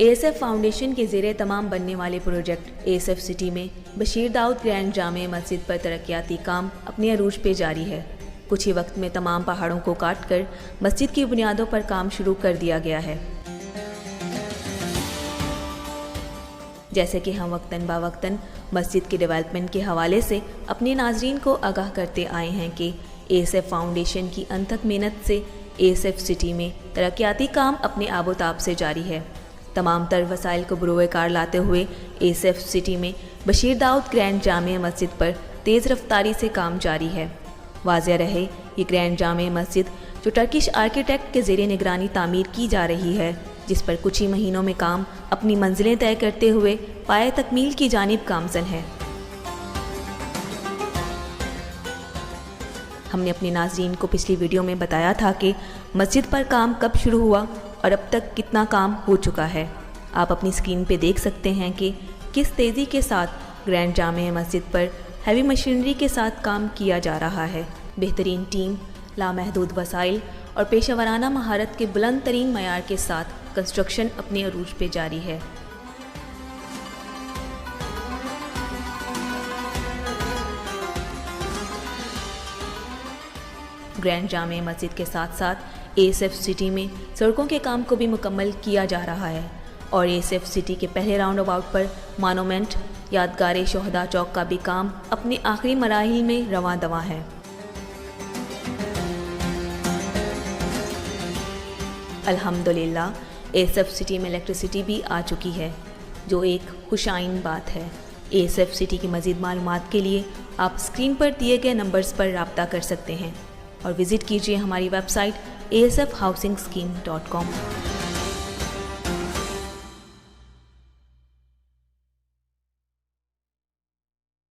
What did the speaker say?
ASF foundation کے زیر تمام بننے والے پروجیکٹ ASF سٹی میں بشیر داؤد گرینڈ جامع مسجد پر ترقیاتی کام اپنے عروج پہ جاری ہے۔ کچھ ہی وقت میں تمام پہاڑوں کو کاٹ کر مسجد کی بنیادوں پر کام شروع کر دیا گیا ہے۔ جیسے کہ ہم وقتاً باوقتاً مسجد کے ڈیولپمنٹ کے حوالے سے اپنے ناظرین کو آگاہ کرتے آئے ہیں کہ ASF فاؤنڈیشن کی انتھک محنت سے ASF سٹی میں ترقیاتی کام اپنے آب و تاب سے جاری ہے۔ تمام تر وسائل کو بروئے کار لاتے ہوئے ASF سٹی میں بشیر داؤد گرینڈ جامع مسجد پر تیز رفتاری سے کام جاری ہے۔ واضح رہے، یہ گرینڈ جامع مسجد جو ٹرکش آرکیٹیکٹ کے زیر نگرانی تعمیر کی جا رہی ہے، جس پر کچھ ہی مہینوں میں کام اپنی منزلیں طے کرتے ہوئے پائے تکمیل کی جانب گامزن ہے۔ ہم نے اپنے ناظرین کو پچھلی ویڈیو میں بتایا تھا کہ مسجد پر کام کب شروع ہوا اور اب تک کتنا کام ہو چکا ہے۔ آپ اپنی اسکرین پہ دیکھ سکتے ہیں کہ کس تیزی کے ساتھ گرینڈ جامع مسجد پر ہیوی مشینری کے ساتھ کام کیا جا رہا ہے۔ بہترین ٹیم، لامحدود وسائل اور پیشہ ورانہ مہارت کے بلند ترین معیار کے ساتھ کنسٹرکشن اپنے عروج پہ جاری ہے۔ گرینڈ جامع مسجد کے ساتھ ساتھ ASF سٹی میں سڑکوں کے کام کو بھی مکمل کیا جا رہا ہے اور ASF سٹی کے پہلے راؤنڈ اباؤٹ پر مانومنٹ یادگار شہداء چوک کا بھی کام اپنے آخری مراحل میں رواں دواں ہے۔ الحمدللہ ASF سٹی میں الیکٹریسٹی بھی آ چکی ہے، جو ایک خوش آئند بات ہے۔ ASF سٹی کی مزید معلومات کے لیے آپ اسکرین پر دیے گئے نمبرز پر رابطہ کر سکتے ہیں اور وزٹ کیجیے ہماری ویب سائٹ asfhousingscheme.com۔